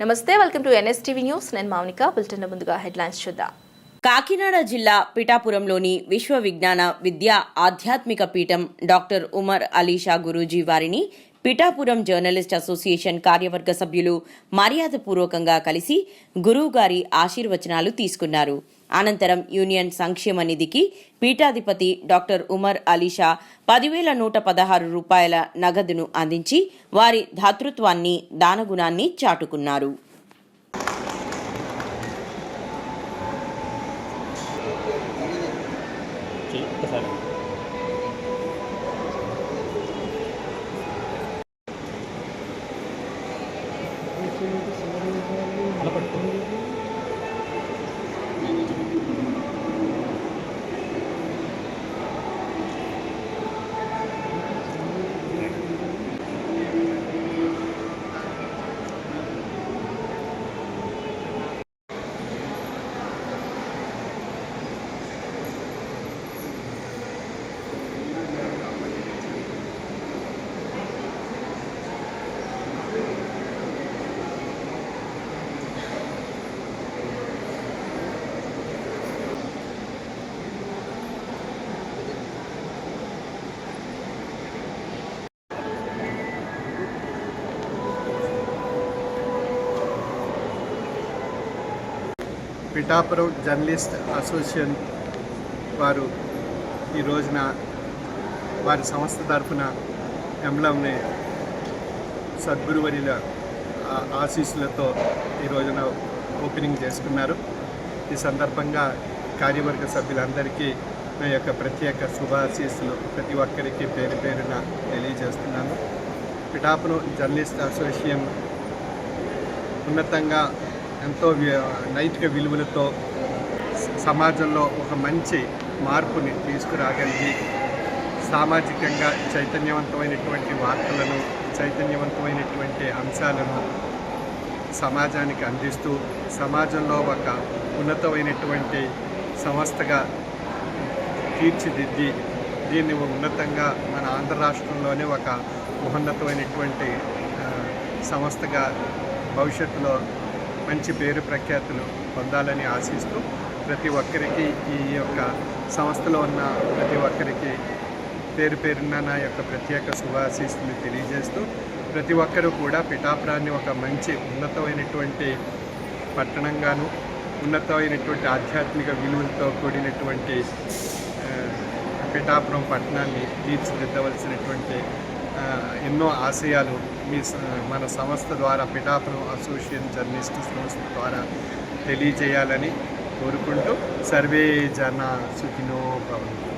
నమస్తే, welcome to NSTV news. నేను Mounika. Bulletin ముందుగా హెడ్లైన్స్ చూద్దాం. కాకినాడ జిల్లా పిఠాపురంలోని విశ్వ విజ్ఞాన విద్యా ఆధ్యాత్మిక పీఠం డాక్టర్ ఉమర్ అలీషా గురూజీ వారిని పిఠాపురం జర్నలిస్ట్ అసోసియేషన్ కార్యవర్గ సభ్యులు మర్యాదపూర్వకంగా కలిసి గురువుగారి ఆశీర్వచనాలు తీసుకున్నారు. అనంతరం యూనియన్ సంక్షేమ నిధికి పీఠాధిపతి డాక్టర్ ఉమర్ అలీషా 10,116 రూపాయల నగదును అందించి వారి దాతృత్వాన్ని దానగుణాన్ని చాటుకున్నారు. పిఠాపురం జర్నలిస్ట్ అసోసియేషన్ వారు ఈ రోజున వారి సంస్థ తరఫున ఎంబ్లంని సద్గురువర్యుల ఆశీస్సులతో ఈ రోజున ఓపెనింగ్ చేసుకున్నారు. ఈ సందర్భంగా కార్యవర్గ సభ్యులందరికీ నా యొక్క ప్రత్యేక శుభాశీస్సులు ప్రతి ఒక్కరికి పేరు పేరున తెలియజేస్తున్నాను. పిఠాపురం జర్నలిస్ట్ అసోసియేషన్ ఉన్నతంగా ఎంతో నైతిక విలువలతో సమాజంలో ఒక మంచి మార్పుని తీసుకురాగలిగి సామాజికంగా చైతన్యవంతమైనటువంటి వార్తలను, చైతన్యవంతమైనటువంటి అంశాలను సమాజానికి అందిస్తూ సమాజంలో ఒక ఉన్నతమైనటువంటి సంస్థగా తీర్చిదిద్ది దీన్ని ఉన్నతంగా మన ఆంధ్ర రాష్ట్రంలోనే ఒక మహోన్నతమైనటువంటి సంస్థగా భవిష్యత్తులో మంచి పేరు ప్రఖ్యాతులు పొందాలని ఆశిస్తూ ప్రతి ఒక్కరికి ఈ యొక్క సంస్థలో ఉన్న ప్రతి ఒక్కరికి పేరు పేరున నా యొక్క ప్రత్యేక శుభాశీస్సులు తెలియజేస్తూ ప్రతి ఒక్కరూ కూడా పిఠాపురాన్ని ఒక మంచి ఉన్నతమైనటువంటి పట్టణంగాను, ఉన్నతమైనటువంటి ఆధ్యాత్మిక విలువలతో కూడినటువంటి పిఠాపురం పట్టణాన్ని తీర్చిదిద్దవలసినటువంటి ఎన్నో ఆశయాలు మన సంస్థ ద్వారా పిఠాపురం అసోసియేషన్ జర్నలిస్ట్ సంస్థ ద్వారా తెలియజేయాలని కోరుకుంటూ సర్వే జన సుఖినో భవంతు.